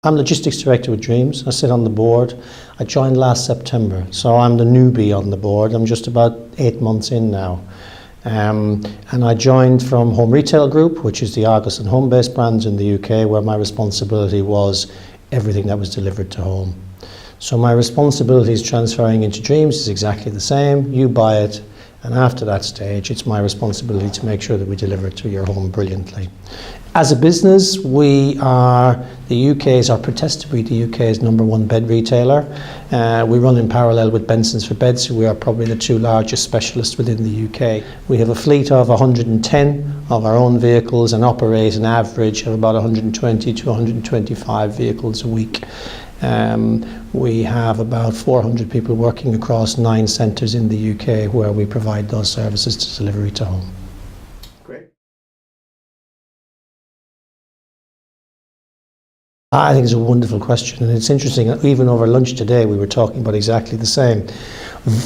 I'm Logistics Director with Dreams. I sit on the board. I joined last September, so I'm the newbie on the board. I'm just about 8 months in now. And I joined from Home Retail Group, which is the Argos and Homebase brands in the UK, where my responsibility was everything that was delivered to home. So my responsibilities transferring into Dreams is exactly the same. You buy it, and after that stage, it's my responsibility to make sure that we deliver it to your home brilliantly. As a business, we are the UK's, or protest to be the UK's #1 bed retailer. We run in parallel with Benson's for Beds, so we are probably the 2 largest specialists within the UK. We have a fleet of 110 of our own vehicles and operate an average of about 120 to 125 vehicles a week. We have about 400 people working across 9 centres in the UK where we provide those services to delivery to home. I think it's a wonderful question, and it's interesting. Even over lunch today, we were talking about exactly the same.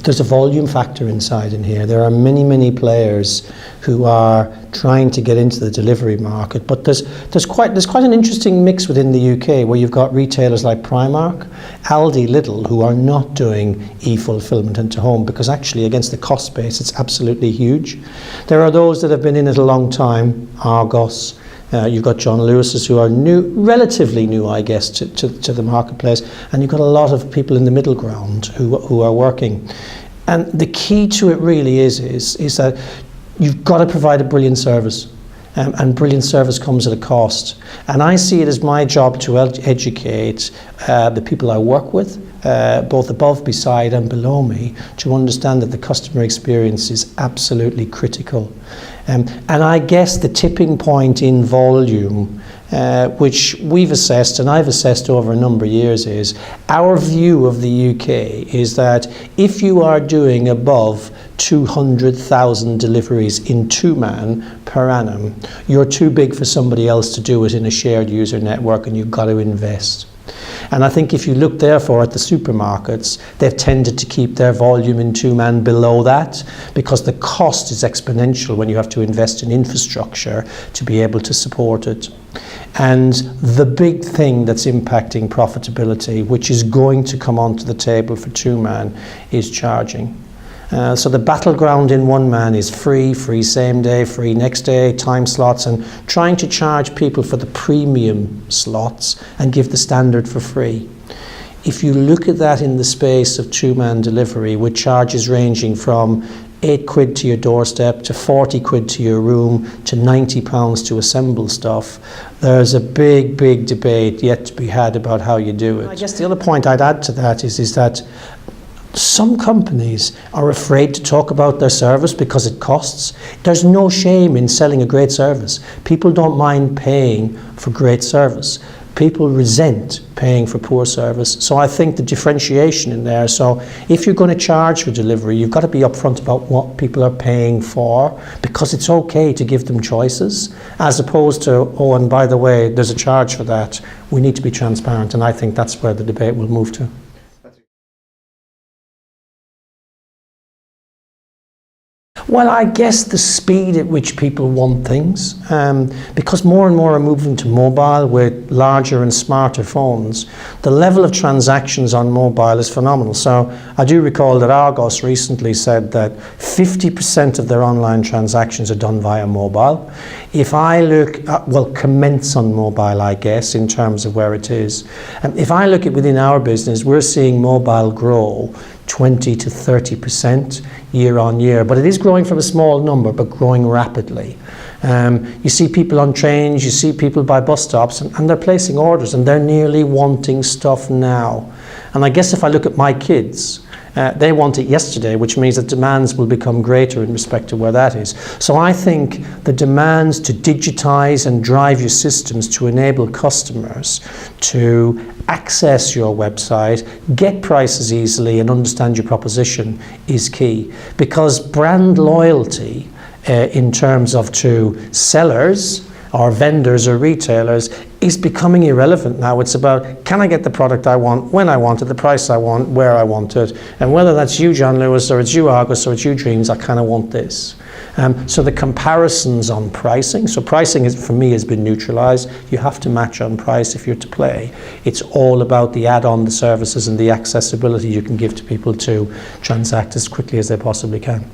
There's a volume factor inside in here. There are many, many players who are trying to get into the delivery market, but there's quite an interesting mix within the UK where you've got retailers like Primark, Aldi, Lidl, who are not doing e-fulfillment into home because actually against the cost base, it's absolutely huge. There are those that have been in it a long time, Argos. You've got John Lewis's who are new, relatively new, I guess, to the marketplace, and you've got a lot of people in the middle ground who are working. And the key to it really is that you've got to provide a brilliant service, and brilliant service comes at a cost. And I see it as my job to educate the people I work with, both above, beside and below me, to understand that the customer experience is absolutely critical. And I guess the tipping point in volume, which we've assessed and I've assessed over a number of years, is our view of the UK is that if you are doing above 200,000 deliveries in 2-man per annum, you're too big for somebody else to do it in a shared user network, and you've got to invest. And I think if you look therefore at the supermarkets, they've tended to keep their volume in 2-man below that because the cost is exponential when you have to invest in infrastructure to be able to support it. And the big thing that's impacting profitability, which is going to come onto the table for 2-man, is charging. So the battleground in 1-man is free same day, free next day, time slots, and trying to charge people for the premium slots and give the standard for free. If you look at that in the space of 2-man delivery, with charges ranging from £8 to your doorstep, to 40 quid to your room, to £90 to assemble stuff, there's a big debate yet to be had about how you do it. I guess the other point I'd add to that is that some companies are afraid to talk about their service because it costs. There's no shame in selling a great service. People don't mind paying for great service. People resent paying for poor service. So I think the differentiation in there, so if you're going to charge for delivery, you've got to be upfront about what people are paying for, because it's okay to give them choices, as opposed to, oh, and by the way, there's a charge for that. We need to be transparent, and I think that's where the debate will move to. Well, I guess the speed at which people want things, because more and more are moving to mobile with larger and smarter phones, the level of transactions on mobile is phenomenal. So I do recall that Argos recently said that 50% of their online transactions are done via mobile. If I look at, well, commence on mobile, I guess, in terms of where it is. If I look at within our business, we're seeing mobile grow 20 to 30% year on year, but it is growing from a small number, but growing rapidly. You see people on trains, you see people by bus stops, and they're placing orders, and they're nearly wanting stuff now. And I guess if I look at my kids, they want it yesterday, which means that demands will become greater in respect to where that is. So I think the demands to digitize and drive your systems to enable customers to access your website, get prices easily, and understand your proposition is key. Because brand loyalty in terms of to sellers or vendors or retailers is becoming irrelevant now. It's about, can I get the product I want, when I want it, the price I want, where I want it, and whether that's you, John Lewis, or it's you, August, or it's you, Dreams, I kind of want this. So the comparisons on pricing, so pricing is, for me, has been neutralized. You have to match on price if you're to play. It's all about the add-on, the services, and the accessibility you can give to people to transact as quickly as they possibly can.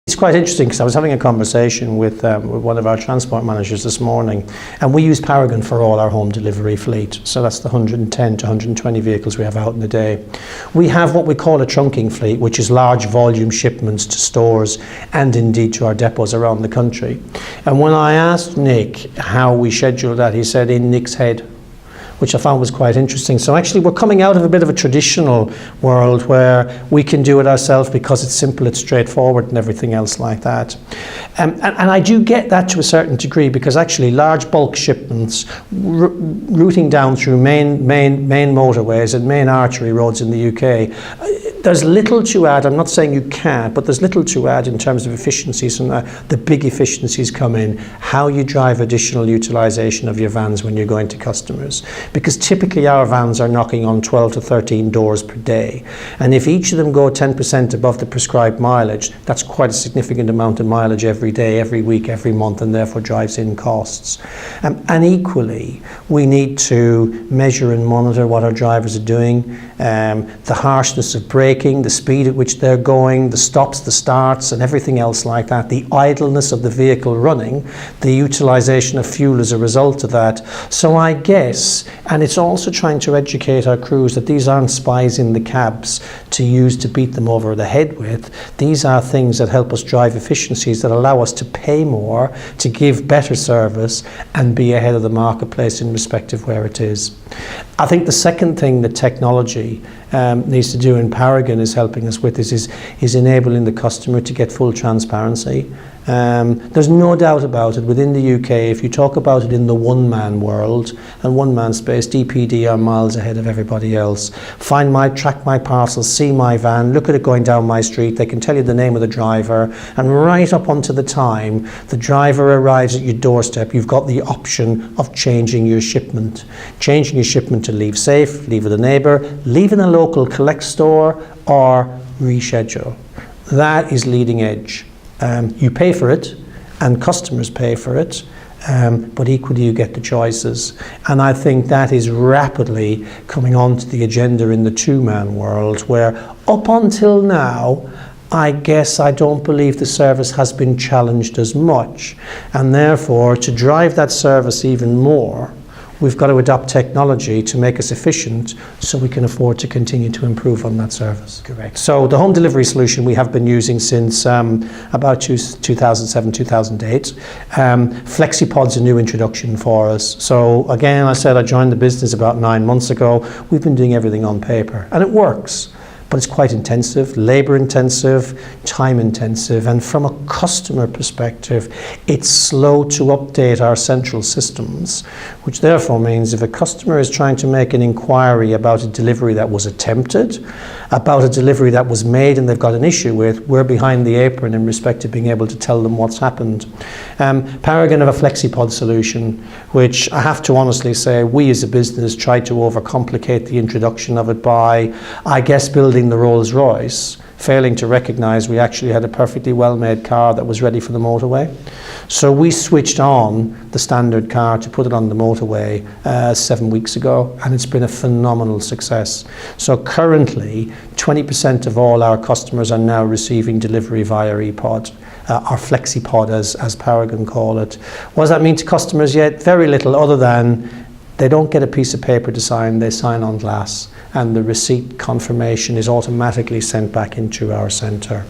It's quite interesting because I was having a conversation with one of our transport managers this morning, and we use Paragon for all our home delivery fleet. So that's the 110 to 120 vehicles we have out in the day. We have what we call a trunking fleet, which is large volume shipments to stores and indeed to our depots around the country. And when I asked Nick how we schedule that, he said in Nick's head, which I found was quite interesting. So actually we're coming out of a bit of a traditional world where we can do it ourselves because it's simple, it's straightforward and everything else like that. And I do get that to a certain degree, because actually large bulk shipments routing down through main motorways and main artery roads in the UK, there's little to add. I'm not saying you can't, but there's little to add in terms of efficiencies, and the big efficiencies come in how you drive additional utilization of your vans when you're going to customers. Because typically our vans are knocking on 12 to 13 doors per day. And if each of them go 10% above the prescribed mileage, that's quite a significant amount of mileage every day, every week, every month, and therefore drives in costs. And equally, we need to measure and monitor what our drivers are doing, the harshness of braking, the speed at which they're going, the stops, the starts, and everything else like that, the idleness of the vehicle running, the utilization of fuel as a result of that. So I guess, and it's also trying to educate our crews that these aren't spies in the cabs to use to beat them over the head with. These are things that help us drive efficiencies that allow us to pay more, to give better service, and be ahead of the marketplace in respect of where it is. I think the second thing that technology needs to do, in Paragon is helping us with this, is enabling the customer to get full transparency. There's no doubt about it, within the UK, if you talk about it in the one-man world and one-man space, DPD are miles ahead of everybody else. Track my parcels, see my van, look at it going down my street, they can tell you the name of the driver, and right up until the time the driver arrives at your doorstep, you've got the option of changing your shipment. Changing your shipment to leave safe, leave with a neighbour, leave in a local collect store, or reschedule. That is leading edge. You pay for it, and customers pay for it, but equally you get the choices. And I think that is rapidly coming onto the agenda in the two-man world, where up until now, I guess I don't believe the service has been challenged as much. And therefore, to drive that service even more, we've got to adopt technology to make us efficient so we can afford to continue to improve on that service. Correct. So the home delivery solution we have been using since about 2007, 2008. FlexiPod's a new introduction for us. So again, I said I joined the business about 9 months ago. We've been doing everything on paper, and it works. But it's quite intensive, labor intensive, time intensive, and from a customer perspective, it's slow to update our central systems, which therefore means if a customer is trying to make an inquiry about a delivery that was attempted, about a delivery that was made and they've got an issue with, we're behind the apron in respect to being able to tell them what's happened. Paragon have a FlexiPod solution, which I have to honestly say we as a business tried to overcomplicate the introduction of it by, I guess, building the Rolls Royce, failing to recognize we actually had a perfectly well-made car that was ready for the motorway. So we switched on the standard car to put it on the motorway 7 weeks ago, and it's been a phenomenal success. So currently, 20% of all our customers are now receiving delivery via ePod, or FlexiPod as Paragon call it. What does that mean to customers yet? Very little, other than they don't get a piece of paper to sign, they sign on glass, and the receipt confirmation is automatically sent back into our centre.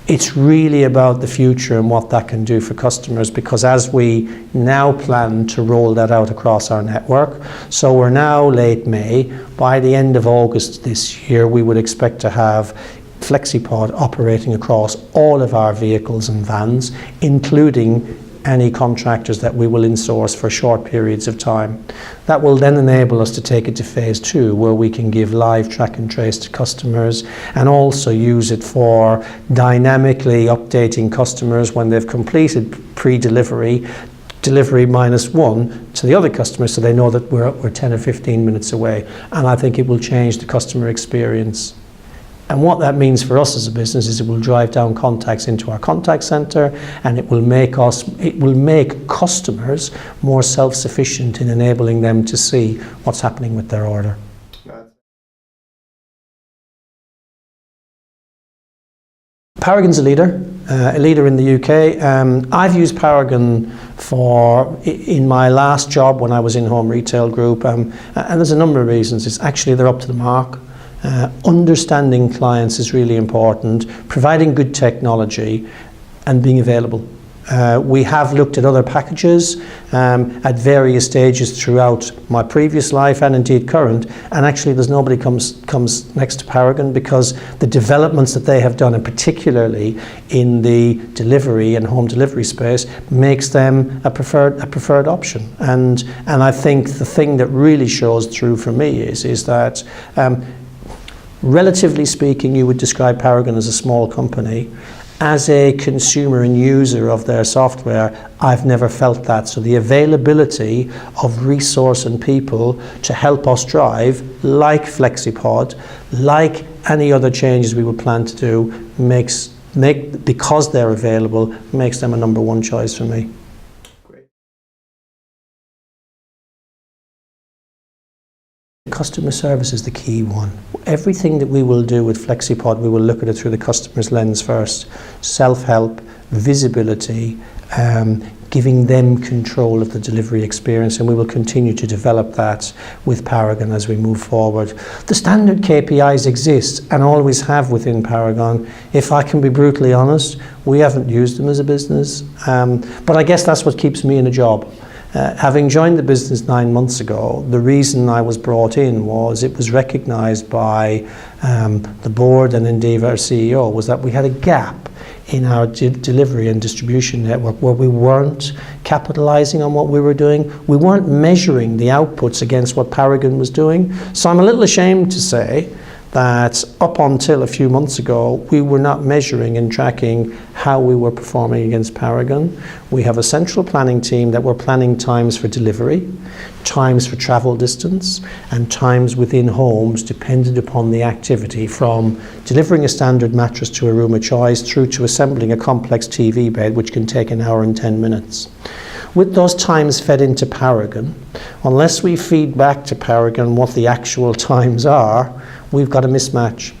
It's really about the future and what that can do for customers, because as we now plan to roll that out across our network, so we're now late May, by the end of August this year we would expect to have FlexiPod operating across all of our vehicles and vans, including any contractors that we will insource for short periods of time. That will then enable us to take it to phase 2, where we can give live track and trace to customers and also use it for dynamically updating customers when they've completed pre-delivery, delivery -1 to the other customers, so they know that we're 10 or 15 minutes away. And I think it will change the customer experience. And what that means for us as a business is it will drive down contacts into our contact center, and it will make customers more self-sufficient in enabling them to see what's happening with their order. Paragon's a leader in the UK. I've used Paragon in my last job when I was in Home Retail Group, and there's a number of reasons. It's actually they're up to the mark. Understanding clients is really important, providing good technology and being available. We have looked at other packages at various stages throughout my previous life and indeed current, and actually there's nobody comes next to Paragon, because the developments that they have done, and particularly in the delivery and home delivery space, makes them a preferred option. And I think the thing that really shows through for me is that relatively speaking, you would describe Paragon as a small company. As a consumer and user of their software, I've never felt that. So the availability of resource and people to help us drive, like FlexiPod, like any other changes we would plan to do, because they're available, makes them a number one choice for me. Customer service is the key one. Everything that we will do with FlexiPod, we will look at it through the customer's lens first. Self-help, visibility, giving them control of the delivery experience, and we will continue to develop that with Paragon as we move forward. The standard KPIs exist and always have within Paragon. If I can be brutally honest, we haven't used them as a business, but I guess that's what keeps me in a job. Having joined the business 9 months ago, the reason I was brought in was it was recognised by the board and indeed our CEO, was that we had a gap in our delivery and distribution network where we weren't capitalising on what we were doing. We weren't measuring the outputs against what Paragon was doing. So I'm a little ashamed to say that up until a few months ago, we were not measuring and tracking how we were performing against Paragon. We have a central planning team that were planning times for delivery, times for travel distance, and times within homes dependent upon the activity, from delivering a standard mattress to a room of choice through to assembling a complex TV bed, which can take 1 hour and 10 minutes. With those times fed into Paragon, unless we feed back to Paragon what the actual times are, we've got a mismatch.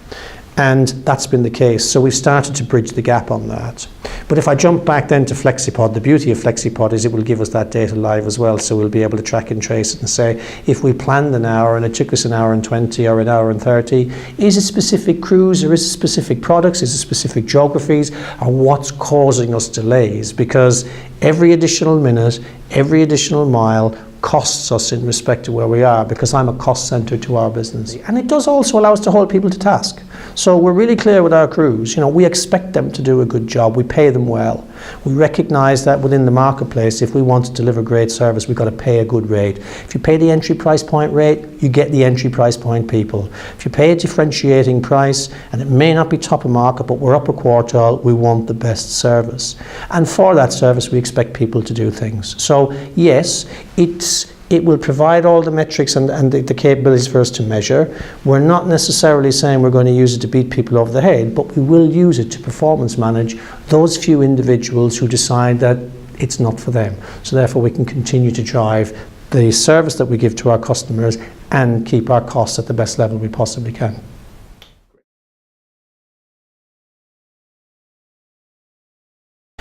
And that's been the case. So we've started to bridge the gap on that. But if I jump back then to FlexiPod, the beauty of FlexiPod is it will give us that data live as well. So we'll be able to track and trace it and say, if we planned an hour and it took us 1 hour and 20 or 1 hour and 30, is it specific crews, or is it specific products, is it specific geographies, or what's causing us delays? Because every additional minute, every additional mile costs us in respect to where we are, because I'm a cost center to our business. And it does also allow us to hold people to task. So we're really clear with our crews. You know, we expect them to do a good job. We pay them well. We recognize that within the marketplace, if we want to deliver great service, we've got to pay a good rate. If you pay the entry price point rate, you get the entry price point people. If you pay a differentiating price, and it may not be top of market, but we're upper quartile, we want the best service. And for that service, we expect people to do things. So yes, it will provide all the metrics and the capabilities for us to measure. We're not necessarily saying we're going to use it to beat people over the head, but we will use it to performance manage those few individuals who decide that it's not for them. So therefore we can continue to drive the service that we give to our customers and keep our costs at the best level we possibly can.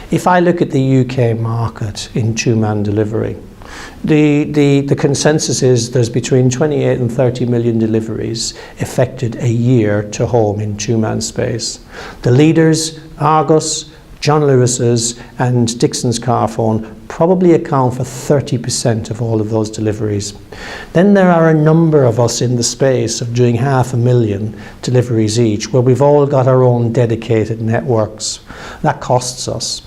If I look at the UK market in two-man delivery, the consensus is there's between 28 and 30 million deliveries effected a year to home in two-man space. The leaders, Argos, John Lewis's and Dixon's Carphone, probably account for 30% of all of those deliveries. Then there are a number of us in the space of doing 500,000 deliveries each, where we've all got our own dedicated networks. That costs us.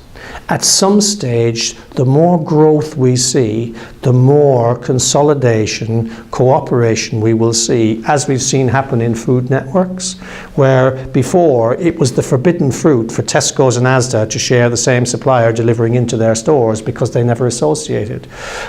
At some stage, the more growth we see, the more consolidation, cooperation we will see, as we've seen happen in food networks, where before it was the forbidden fruit for Tesco's and Asda to share the same supplier delivering into their stores because they never associated.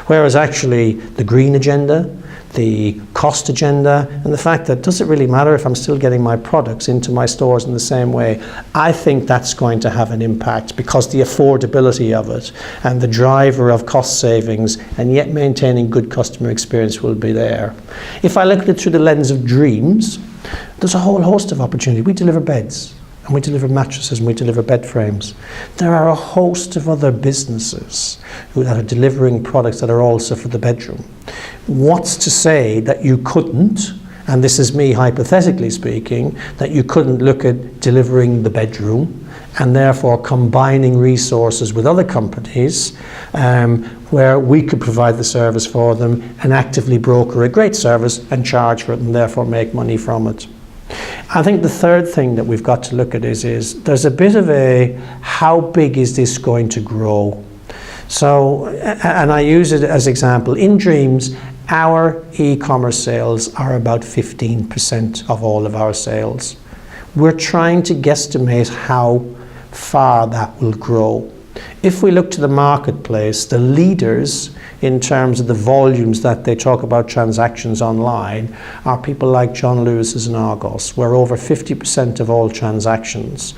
Whereas actually the green agenda, the cost agenda, and the fact that does it really matter if I'm still getting my products into my stores in the same way, I think that's going to have an impact, because the affordability of it and the driver of cost savings and yet maintaining good customer experience will be there. If I look at it through the lens of dreams, there's a whole host of opportunity. We deliver beds, and we deliver mattresses, and we deliver bed frames. There are a host of other businesses that are delivering products that are also for the bedroom. What's to say that you couldn't, and this is me hypothetically speaking, that you couldn't look at delivering the bedroom and therefore combining resources with other companies where we could provide the service for them and actively broker a great service and charge for it and therefore make money from it. I think the third thing that we've got to look at is there's a bit of a, how big is this going to grow? So, and I use it as example, in Dreams, our e-commerce sales are about 15% of all of our sales. We're trying to guesstimate how far that will grow. If we look to the marketplace, the leaders in terms of the volumes that they talk about transactions online are people like John Lewis's and Argos, where over 50% of all transactions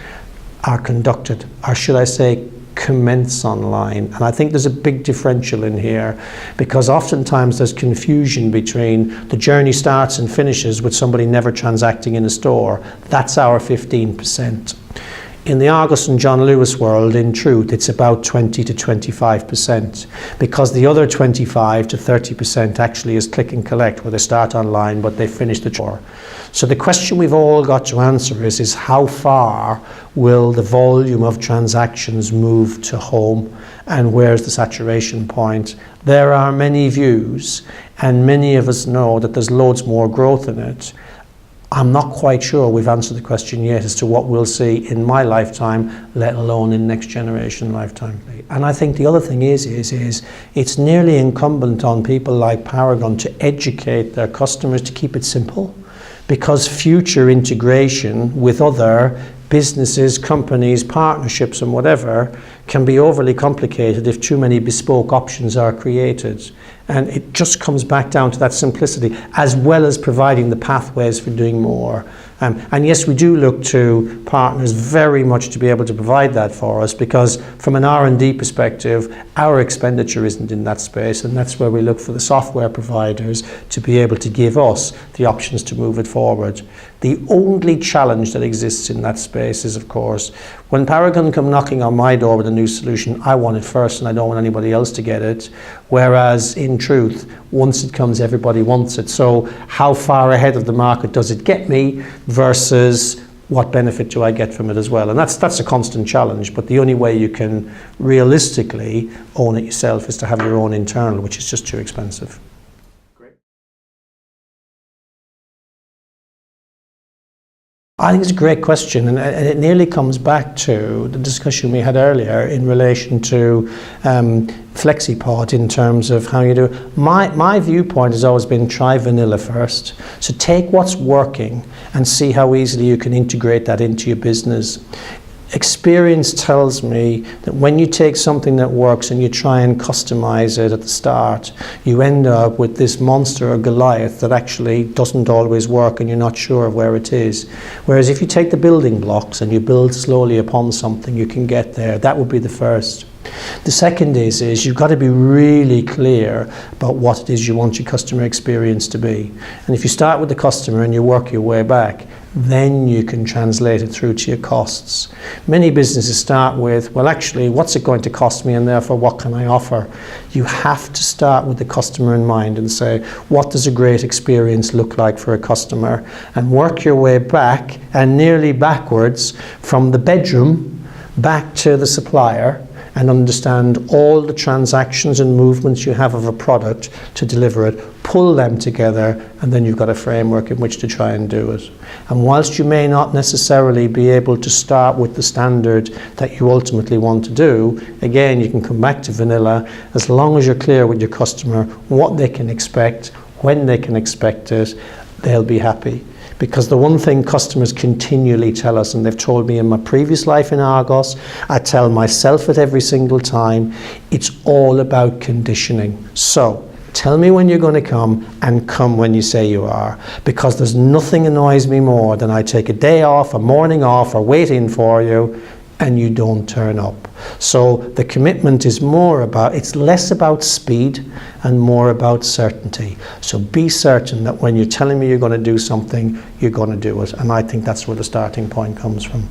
are conducted, or should I say commence online. And I think there's a big differential in here, because oftentimes there's confusion between the journey starts and finishes with somebody never transacting in a store. That's our 15%. In the Argos and John Lewis world, in truth, it's about 20 to 25%, because the other 25 to 30% actually is click and collect, where they start online but they finish the chore. So the question we've all got to answer is how far will the volume of transactions move to home, and where's the saturation point? There are many views, and many of us know that there's loads more growth in it. I'm not quite sure we've answered the question yet as to what we'll see in my lifetime, let alone in next generation lifetime. And I think the other thing is it's nearly incumbent on people like Paragon to educate their customers to keep it simple, because future integration with other businesses, companies, partnerships and whatever can be overly complicated if too many bespoke options are created. And it just comes back down to that simplicity, as well as providing the pathways for doing more. And yes, we do look to partners very much to be able to provide that for us, because from an R&D perspective, our expenditure isn't in that space, and that's where we look for the software providers to be able to give us the options to move it forward. The only challenge that exists in that space is, of course, when Paragon come knocking on my door with a new solution, I want it first and I don't want anybody else to get it. Whereas in truth, once it comes, everybody wants it. So how far ahead of the market does it get me versus what benefit do I get from it as well? And that's a constant challenge, but the only way you can realistically own it yourself is to have your own internal, which is just too expensive. I think it's a great question, and it nearly comes back to the discussion we had earlier in relation to FlexiPod in terms of how you do it. My viewpoint has always been try vanilla first. So take what's working and see how easily you can integrate that into your business. Experience tells me that when you take something that works and you try and customize it at the start, you end up with this monster or Goliath that actually doesn't always work and you're not sure of where it is. Whereas if you take the building blocks and you build slowly upon something, you can get there. That would be the first. The second is you've got to be really clear about what it is you want your customer experience to be. And if you start with the customer and you work your way back, then you can translate it through to your costs. Many businesses start with, well, actually, what's it going to cost me, and therefore what can I offer? You have to start with the customer in mind and say, what does a great experience look like for a customer? And work your way back and nearly backwards from the bedroom back to the supplier, and understand all the transactions and movements you have of a product to deliver it. pull them together, and then you've got a framework in which to try and do it. And whilst you may not necessarily be able to start with the standard that you ultimately want to do, again, you can come back to vanilla as long as you're clear with your customer what they can expect, when they can expect it, they'll be happy. Because the one thing customers continually tell us, and they've told me in my previous life in Argos, I tell myself it every single time, it's all about conditioning. So tell me when you're going to come, and come when you say you are. Because there's nothing annoys me more than I take a day off, a morning off, or waiting for you, and you don't turn up. So the commitment is more about, it's less about speed and more about certainty. So be certain that when you're telling me you're going to do something, you're going to do it. And I think that's where the starting point comes from.